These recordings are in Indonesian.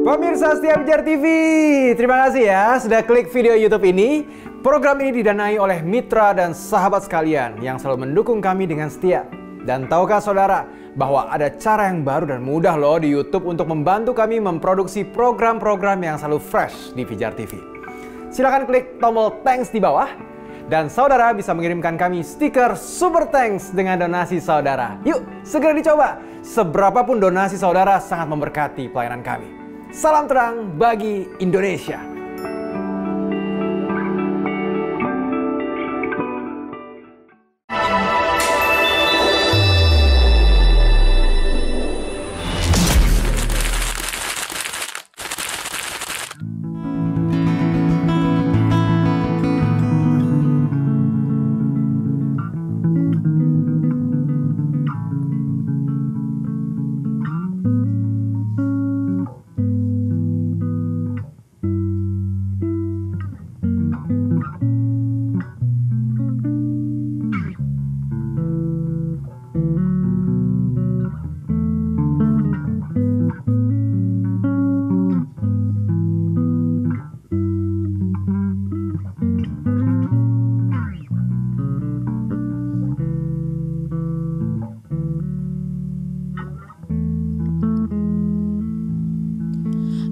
Pemirsa setia Pijar TV, terima kasih ya sudah klik video YouTube ini. Program ini didanai oleh mitra dan sahabat sekalian yang selalu mendukung kami dengan setia. Dan tahukah saudara bahwa ada cara yang baru dan mudah loh di YouTube untuk membantu kami memproduksi program-program yang selalu fresh di Pijar TV. Silahkan klik tombol thanks di bawah dan saudara bisa mengirimkan kami stiker super thanks dengan donasi saudara. Yuk segera dicoba, seberapapun donasi saudara sangat memberkati pelayanan kami. Salam terang bagi Indonesia.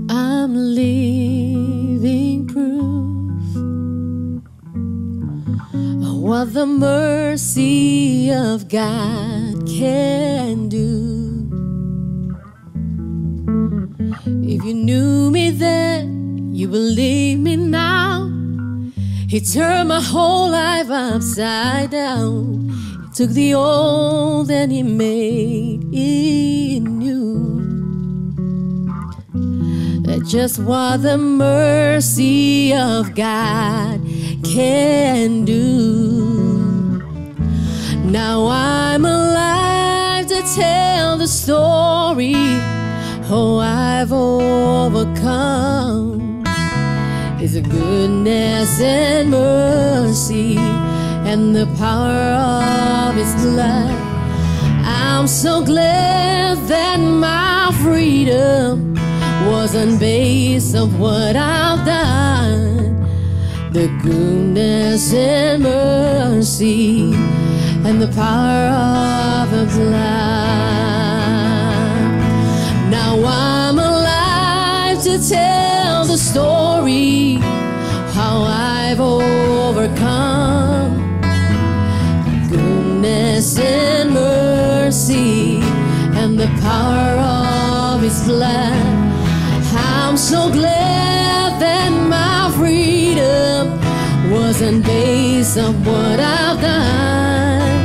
I'm living proof of what the mercy of God can do. If you knew me then, you believe me now. He turned my whole life upside down. He took the old and he made it new. That's just what the mercy of God can do. Now I'm alive to tell the story. Oh, I've overcome. It's the goodness and mercy and the power of His blood. I'm so glad that my freedom wasn't based on what I've done. The goodness and mercy and the power of the blood. Now I'm alive to tell the story how I've overcome. Goodness and mercy and the power of His blood. I'm so glad that my freedom wasn't based on what I've done.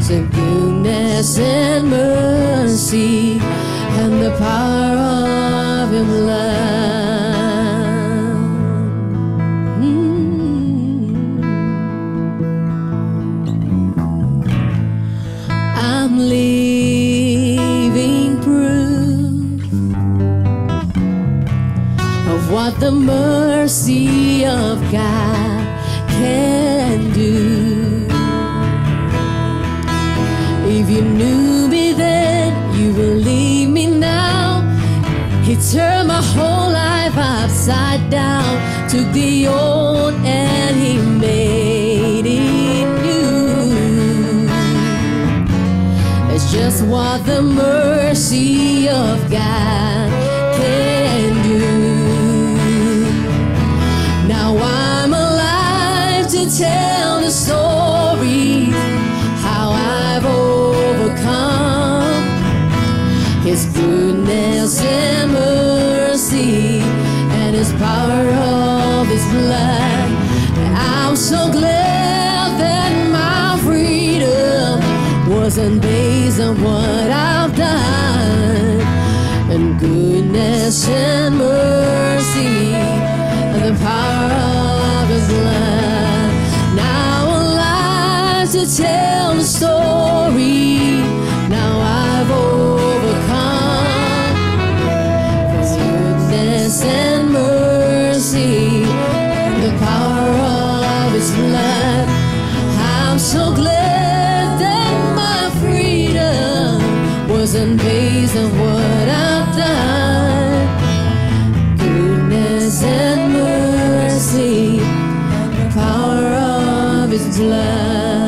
So goodness and mercy and the power of Your blood. I'm living proof of what the mercy of God can do. If you knew me then, you believe me now. He turned my whole life upside down. Took the old and He made it new. It's just what the mercy of God can do. Now I'm alive to tell the story how I've overcome. His goodness and mercy and His power of His blood. I'm so glad that my freedom wasn't based on what I've done. And goodness and mercy and the power of His blood. Now alive to tell the story. Now I've overcome. His goodness and mercy and the power of His blood. I'm so glad that my freedom wasn't based on what I've done. His love.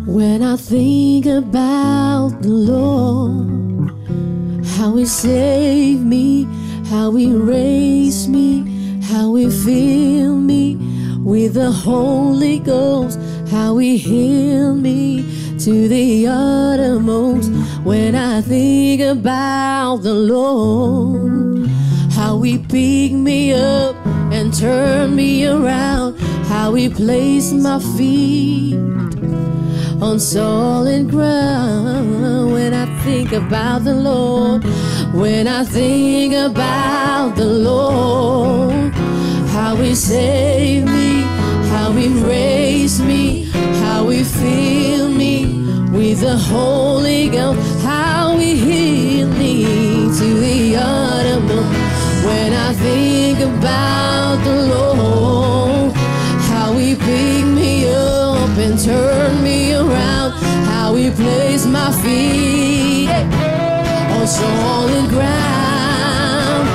When I think about the Lord, how He saved me, how He raised me, how He filled me with the Holy Ghost, how He healed me to the uttermost. When I think about the Lord, how He picked me up and turned me around, how He placed my feet on solid ground. When I think about the Lord, when I think about the Lord, how He saved me, how He raised me, how He filled me with the Holy Ghost, how He healed me to the uttermost. When I think about the Lord, how He picked me up and turned me around, how He placed my feet on solid ground,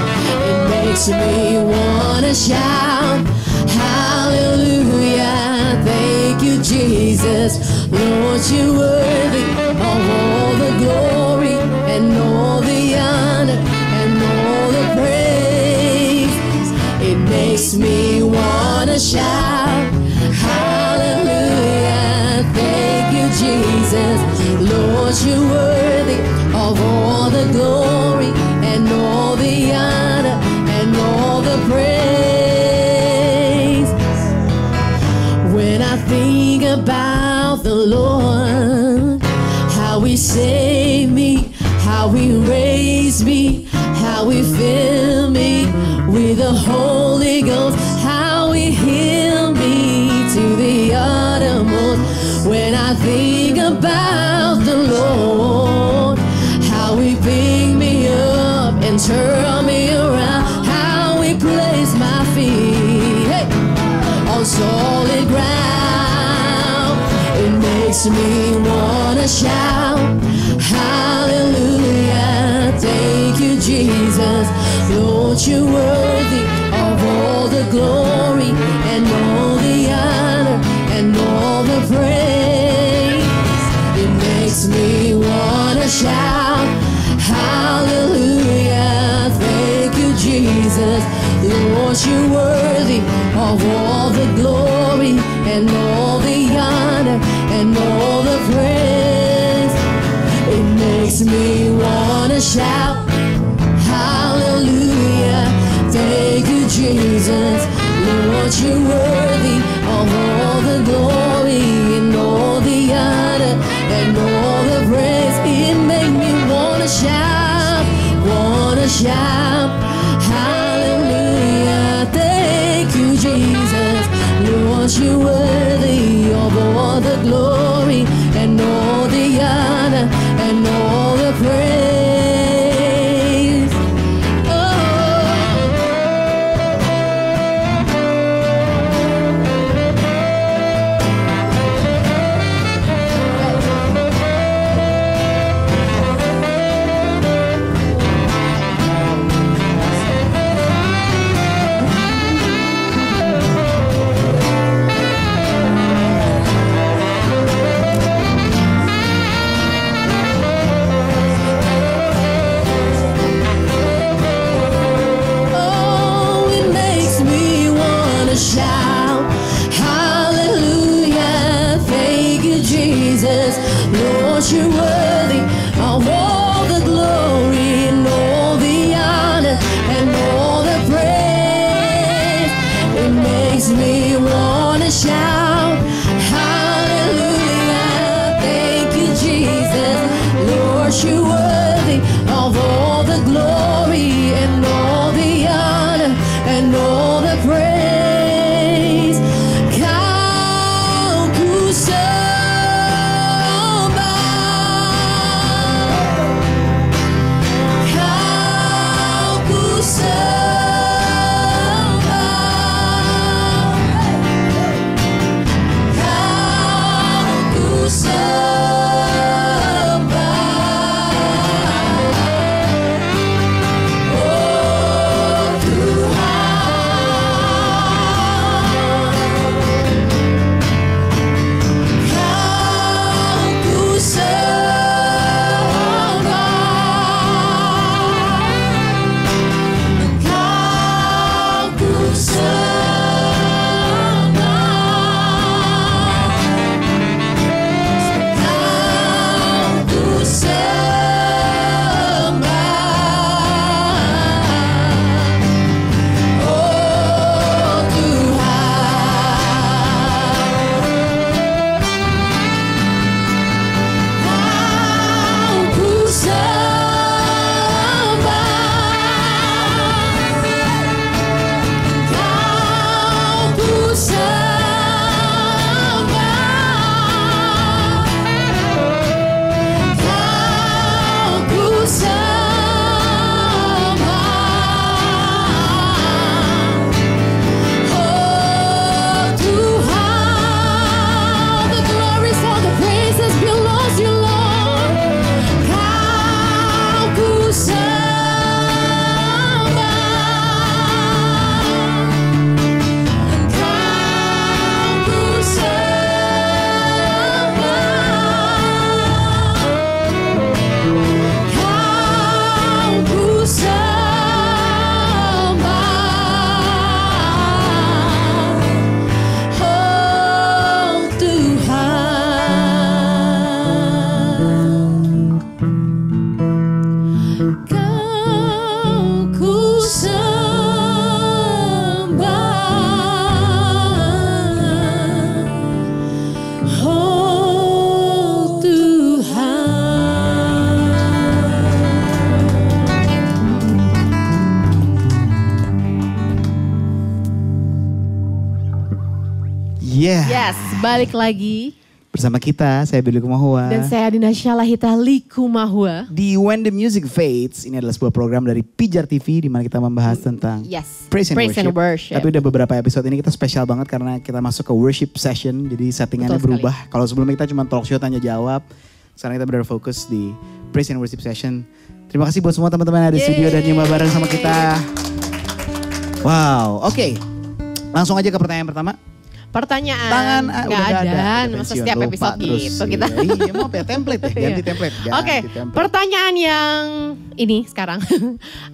it makes me wanna shout, hallelujah, thank you Jesus, Lord, you're worthy of all the glory and all the honor and all the praise. It makes me wanna shout, hallelujah, thank you Jesus, Lord, you're worthy of all the glory and all the honor and all the praise. When I think about the Lord, how He saved me, how He raised me, how He filled me with the Holy Ghost, how He healed me to the uttermost. When I think about the Lord, how He picked me up and turned me around, how He placed my feet on solid ground, it makes me wanna shout, hallelujah, thank you Jesus, Lord, you're worthy of all the glory and all the honor and all the praise. It makes me wanna shout, hallelujah, thank you Jesus, Lord, you're worthy of all the glory and all the honor and all the praise. It makes me wanna shout, hallelujah, thank you Jesus, Lord, you're worthy of all the glory and all the honor and all the praise. It makes me wanna shout, hallelujah, thank you Jesus, Lord, you're worthy of all the glory and all the honor and all the praise. Shout, hallelujah, thank you Jesus, Lord, you're worthy of all the glory and all the honor and all the praise. It Yeah. Yes, balik lagi. Bersama kita, saya Billy Kumahua. Dan saya Adina Syalahita Likumahua. Di When the Music Fades, ini adalah sebuah program dari Pijar TV di mana kita membahas tentang praise and worship. Tapi udah beberapa episode ini kita spesial banget karena kita masuk ke worship session. Jadi settingannya berubah. Kalau sebelumnya kita cuma talk show tanya jawab, sekarang kita benar fokus di praise and worship session. Terima kasih buat semua teman-teman yang ada di studio dan nyimak bareng sama kita. Wow, oke. Langsung aja ke pertanyaan pertama. Pertanyaan tangan nggak ada masa setiap episode gitu kita. Iya mau ya template ya, ganti template. Oke, pertanyaan yang ini sekarang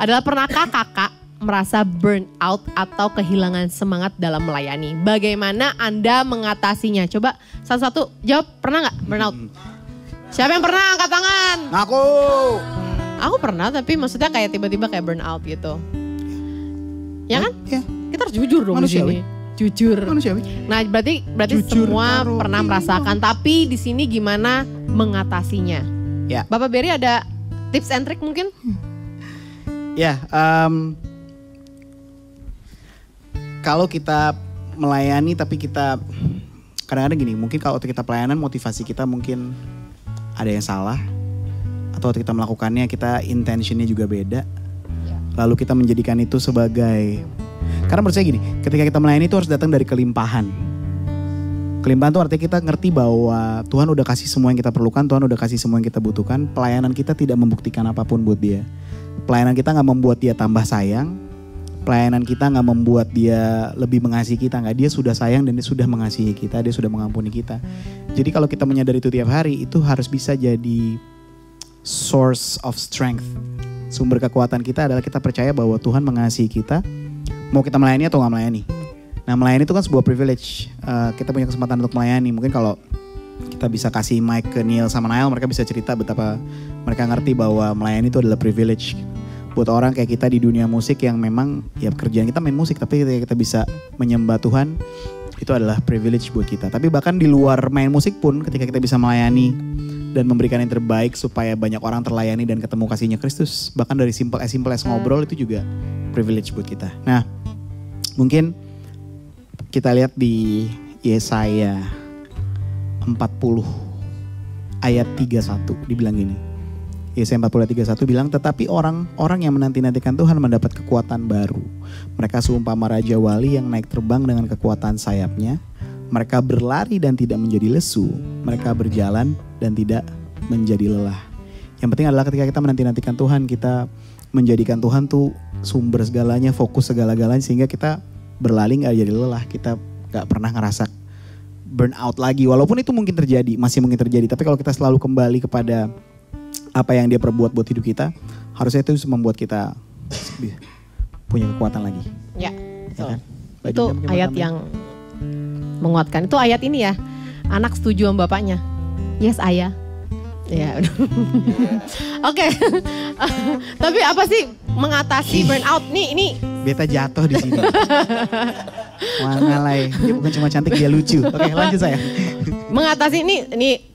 adalah pernahkah kakak merasa burn out atau kehilangan semangat dalam melayani? Bagaimana Anda mengatasinya? Coba satu-satu jawab, pernah nggak burn out? Siapa yang pernah angkat tangan? Aku pernah, tapi maksudnya kayak tiba-tiba kayak burn out gitu. Ya kan? Ya. Kita harus jujur dong di sini. Jujur. Manusiawi. Nah, berarti jujur, semua pernah merasakan, tapi di sini gimana mengatasinya? Ya. Bapak Berry ada tips and trick mungkin? Ya, kalau kita melayani tapi kita kadang-kadang gini, mungkin kalau waktu kita pelayanan motivasi kita mungkin ada yang salah, atau waktu kita melakukannya kita intentionnya juga beda. Lalu kita menjadikan itu sebagai, karena menurut saya gini, ketika kita melayani itu harus datang dari kelimpahan. Kelimpahan itu artinya kita ngerti bahwa Tuhan udah kasih semua yang kita perlukan, Tuhan udah kasih semua yang kita butuhkan. Pelayanan kita tidak membuktikan apapun buat dia. Pelayanan kita gak membuat dia tambah sayang. Pelayanan kita gak membuat dia lebih mengasihi kita. Gak, dia sudah sayang dan dia sudah mengasihi kita, dia sudah mengampuni kita. Jadi kalau kita menyadari itu tiap hari, itu harus bisa jadi source of strength. Sumber kekuatan kita adalah kita percaya bahwa Tuhan mengasihi kita. Mau kita melayani atau gak melayani. Nah, melayani itu kan sebuah privilege. Kita punya kesempatan untuk melayani. Mungkin kalau kita bisa kasih mic ke Neil sama Nael, mereka bisa cerita betapa mereka ngerti bahwa melayani itu adalah privilege. Buat orang kayak kita di dunia musik yang memang ya pekerjaan kita main musik, tapi ketika kita bisa menyembah Tuhan, itu adalah privilege buat kita. Tapi bahkan di luar main musik pun, ketika kita bisa melayani dan memberikan yang terbaik supaya banyak orang terlayani dan ketemu kasihnya Kristus, bahkan dari simple as ngobrol, itu juga privilege buat kita. Nah, mungkin kita lihat di Yesaya 40 ayat 31 dibilang gini. Yesaya 40 ayat 31 bilang, tetapi orang-orang yang menanti-nantikan Tuhan mendapat kekuatan baru. Mereka seumpama raja wali yang naik terbang dengan kekuatan sayapnya. Mereka berlari dan tidak menjadi lesu. Mereka berjalan dan tidak menjadi lelah. Yang penting adalah ketika kita menanti-nantikan Tuhan, kita menjadikan Tuhan tuh sumber segalanya, fokus segala-galanya, sehingga kita berlari gak jadi lelah. Kita gak pernah ngerasa burn out lagi. Walaupun itu mungkin terjadi, masih mungkin terjadi. Tapi kalau kita selalu kembali kepada apa yang dia perbuat buat hidup kita, harusnya itu membuat kita punya kekuatan lagi. Ya kan? Itu ayat yang menguatkan. Itu ayat ini ya, anak setuju sama bapaknya. Yes, ayah. Ya udah. Oke. Tapi apa sih mengatasi burnout nih? Ini beta jatuh di sini. Wangalai. Dia bukan cuma cantik, dia lucu. Oke, lanjut saya. Mengatasi ini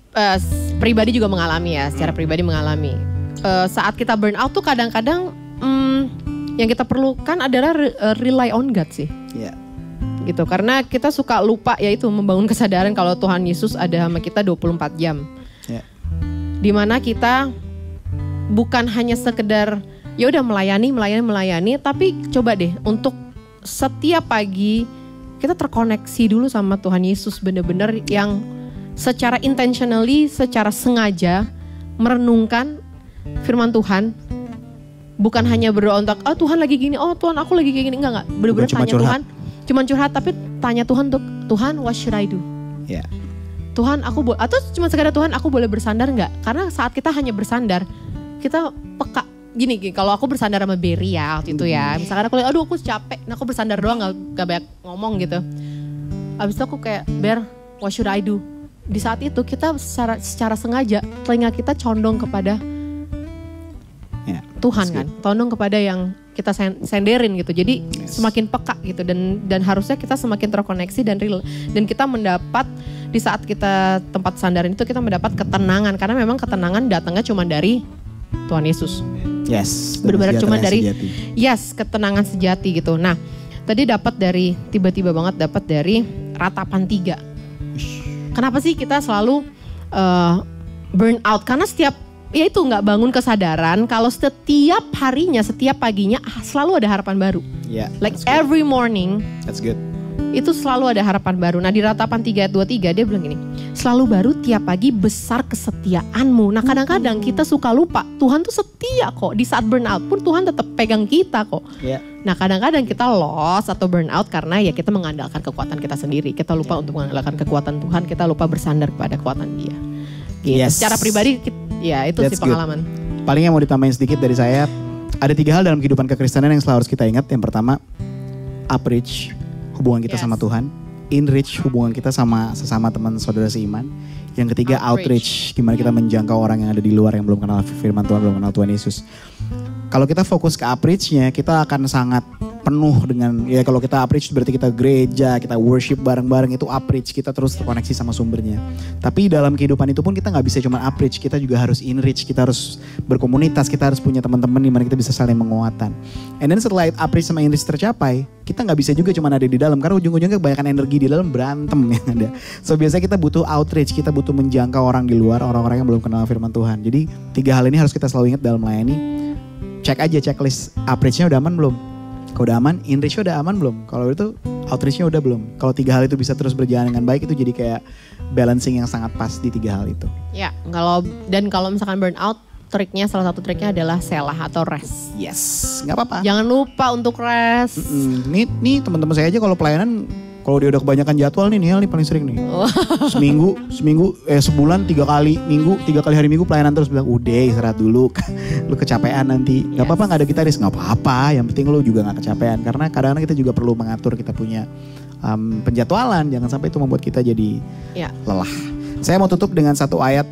pribadi juga mengalami ya, secara pribadi mengalami. Saat kita burnout tuh kadang-kadang yang kita perlukan adalah rely on God sih. Iya. Gitu, karena kita suka lupa yaitu membangun kesadaran kalau Tuhan Yesus ada sama kita 24 jam. Yeah. Dimana kita bukan hanya sekedar ya udah melayani, tapi coba deh untuk setiap pagi kita terkoneksi dulu sama Tuhan Yesus, bener-bener yang secara intentionally, secara sengaja merenungkan firman Tuhan. Bukan hanya berdoa untuk Tuhan lagi gini, Tuhan aku lagi kayak gini, enggak, bener-bener tanya Tuhan. Cuman curhat, tapi tanya Tuhan untuk Tuhan, what should I do? Yeah. Tuhan aku atau cuma sekadar Tuhan aku boleh bersandar nggak? Karena saat kita hanya bersandar, kita peka. Gini, kalau aku bersandar sama Berry ya waktu itu ya, misalkan aku lihat, aduh aku capek, nah aku bersandar doang nggak banyak ngomong gitu. Abis itu aku kayak, Ber, what should I do? Di saat itu kita secara sengaja telinga kita condong kepada Tuhan kan, condong kepada yang kita senderin gitu. Jadi semakin peka gitu dan harusnya kita semakin terkoneksi dan real, dan kita mendapat di saat kita tempat sandaran itu kita mendapat ketenangan, karena memang ketenangan datangnya cuma dari Tuhan Yesus. Yes. Benar-benar cuma dari ketenangan sejati gitu. Nah, tadi tiba-tiba banget dapat dari Ratapan 3. Kenapa sih kita selalu burn out? Karena ya itu nggak bangun kesadaran kalau setiap harinya, setiap paginya selalu ada harapan baru. Yeah, like every morning. That's good. Itu selalu ada harapan baru. Nah di Ratapan 3 ayat 23 dia bilang gini, selalu baru tiap pagi besar kesetiaanmu. Nah kadang-kadang kita suka lupa, Tuhan tuh setia kok. Di saat burnout pun Tuhan tetap pegang kita kok. Yeah. Nah kadang-kadang kita lost atau burnout karena ya kita mengandalkan kekuatan kita sendiri. Kita lupa untuk mengandalkan kekuatan Tuhan, kita lupa bersandar kepada kekuatan Dia. Gitu. Yes. Secara pribadi ya itu That's sih pengalaman. Good. Paling yang mau ditambahin sedikit dari saya, ada 3 hal dalam kehidupan kekristenan yang selalu harus kita ingat. Yang pertama, upreach, hubungan kita sama Tuhan. Enrich, hubungan kita sama sesama teman saudara seiman. Yang ketiga, outreach, gimana kita menjangkau orang yang ada di luar yang belum kenal firman Tuhan, belum kenal Tuhan Yesus. Kalau kita fokus ke outreach-nya, kita akan sangat penuh dengan, ya kalau kita outreach berarti kita gereja, kita worship bareng-bareng, itu outreach, kita terus terkoneksi sama sumbernya. Tapi dalam kehidupan itu pun kita gak bisa cuma outreach, kita juga harus enrich, kita harus berkomunitas, kita harus punya teman-teman di mana kita bisa saling menguatkan. And then setelah outreach sama enrich tercapai, kita gak bisa juga cuma ada di dalam, karena ujung-ujungnya kebanyakan energi di dalam berantem yang ada. So biasanya kita butuh outreach, kita butuh menjangkau orang di luar, orang-orang yang belum kenal firman Tuhan. Jadi 3 hal ini harus kita selalu ingat dalam melayani. Cek aja checklist, outreach-nya udah aman belum? Kalau udah aman, enrich-nya udah aman belum? Kalau itu outreach-nya udah belum? Kalau 3 hal itu bisa terus berjalan dengan baik, itu jadi kayak balancing yang sangat pas di 3 hal itu. Ya, kalau misalkan burnout, salah satu triknya adalah selah atau rest. Yes, nggak apa-apa. Jangan lupa untuk rest. Nih teman-teman saya aja kalau pelayanan, kalau dia udah kebanyakan jadwal nih paling sering nih. Sebulan 3 kali minggu, 3 kali hari minggu pelayanan terus, bilang udah istirahat dulu, lu kecapean nanti. Nggak apa-apa nggak ada gitaris, nggak apa-apa. Yang penting lu juga nggak kecapean, karena kadang-kadang kita juga perlu mengatur, kita punya penjadwalan, jangan sampai itu membuat kita jadi lelah. Saya mau tutup dengan satu ayat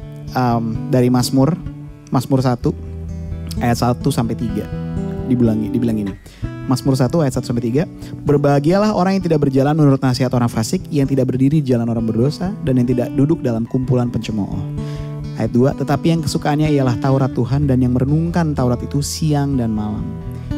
dari Mazmur 1 ayat 1 sampai 3. Dibilang ini. Mazmur 1 ayat 1 sampai 3. Berbahagialah orang yang tidak berjalan menurut nasihat orang fasik, yang tidak berdiri di jalan orang berdosa, dan yang tidak duduk dalam kumpulan pencemooh. Ayat 2, tetapi yang kesukaannya ialah Taurat Tuhan, dan yang merenungkan Taurat itu siang dan malam.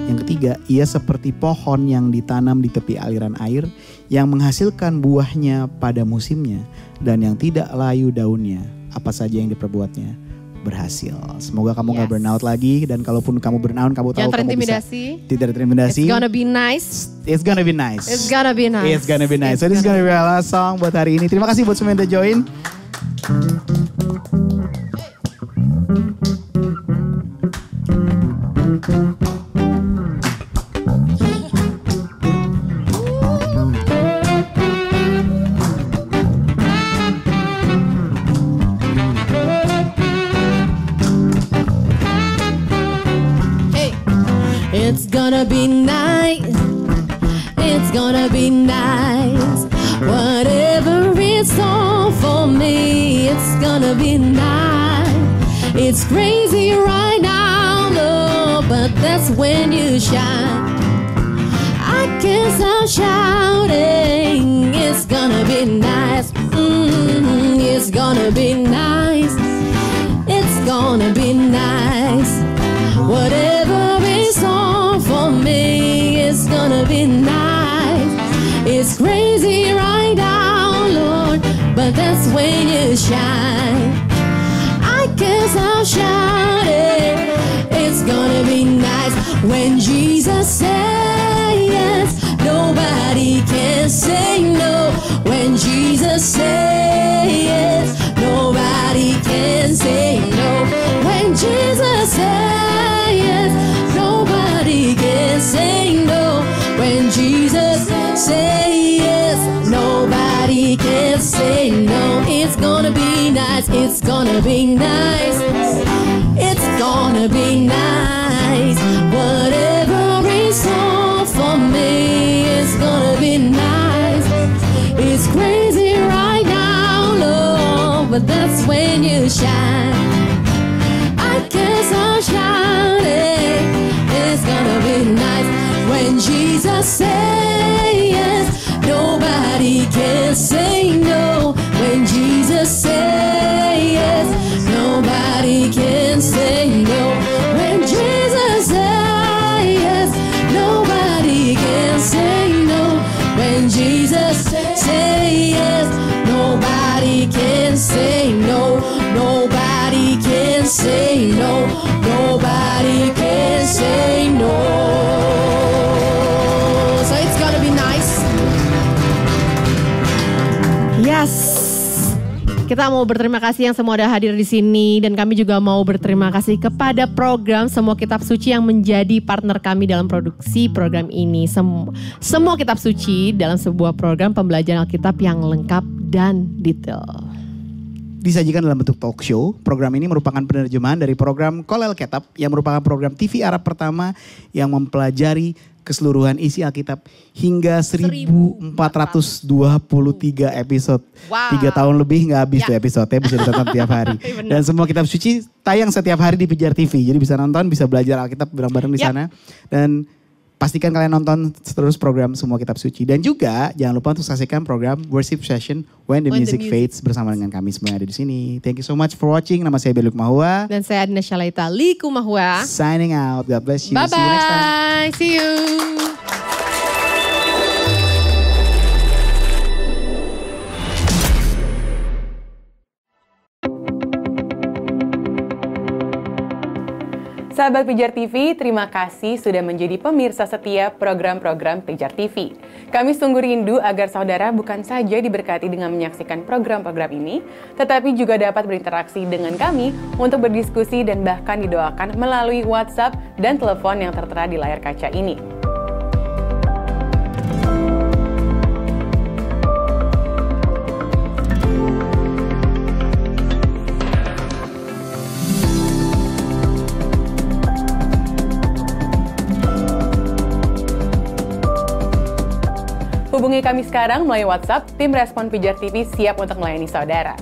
Yang ketiga, ia seperti pohon yang ditanam di tepi aliran air, yang menghasilkan buahnya pada musimnya, dan yang tidak layu daunnya. Apa saja yang diperbuatnya berhasil. Semoga kamu gak burnout lagi, dan kalaupun kamu burnout, kamu tahu kamu bisa tidak terintimidasi. It's gonna be nice. It's gonna be nice. It's gonna be nice. It's gonna be nice. So this is gonna be our last song buat hari ini. Terima kasih buat semua yang udah join. It's gonna be nice. It's gonna be nice. Whatever it's all for me, it's gonna be nice. It's crazy right now, Lord, but that's when you shine. I can't stop shouting. It's gonna be nice. It's gonna be nice. It's gonna be nice. Whatever is on for me, it's gonna be nice. It's crazy right now, Lord, but that's when you shine. I can't stop shouting. It's gonna be nice when Jesus says yes. Nobody can say no. When Jesus says yes, nobody can say no. When Jesus says yes, nobody can say no. When Jesus says yes, nobody can say no. It's gonna be nice. It's gonna be nice. It's gonna be nice. Whatever is on for me, it's gonna be nice. It's crazy right now, Lord, but that's when you shine. I can't stop shouting. It's gonna be nice when Jesus says yes. Nobody can say no. When Jesus says yes, nobody can say no. When Jesus says yes, nobody can say no. When Jesus says Kita mau berterima kasih yang semua udah hadir di sini dan kami juga mau berterima kasih kepada program Semua Kitab Suci yang menjadi partner kami dalam produksi program ini. Semua Kitab Suci dalam sebuah program pembelajaran Alkitab yang lengkap dan detail. Disajikan dalam bentuk talk show. Program ini merupakan penerjemahan dari program Kolel Kitab yang merupakan program TV Arab pertama yang mempelajari keseluruhan isi Alkitab hingga 1423 episode. Wow. 3 tahun lebih nggak habis Ya. tuh episode-nya, bisa ditonton tiap hari. Dan semua kitab suci tayang setiap hari di Pijar TV. Jadi bisa nonton, bisa belajar Alkitab bareng-bareng di Yap. sana. Dan pastikan kalian nonton terus program Semua Kitab Suci. Dan juga jangan lupa untuk saksikan program Worship Session When the Music Fades bersama dengan kami semua yang ada di sini. Thank you so much for watching. Nama saya Beluk Mahua. Dan saya Adina Syalaita Likumahua. Signing out. God bless you. Bye-bye. See you next time. See you. Sahabat Pijar TV, terima kasih sudah menjadi pemirsa setia program-program Pijar TV. Kami sungguh rindu agar saudara bukan saja diberkati dengan menyaksikan program-program ini, tetapi juga dapat berinteraksi dengan kami untuk berdiskusi dan bahkan didoakan melalui WhatsApp dan telepon yang tertera di layar kaca ini. Hubungi kami sekarang melalui WhatsApp, tim Respon Pijar TV siap untuk melayani saudara.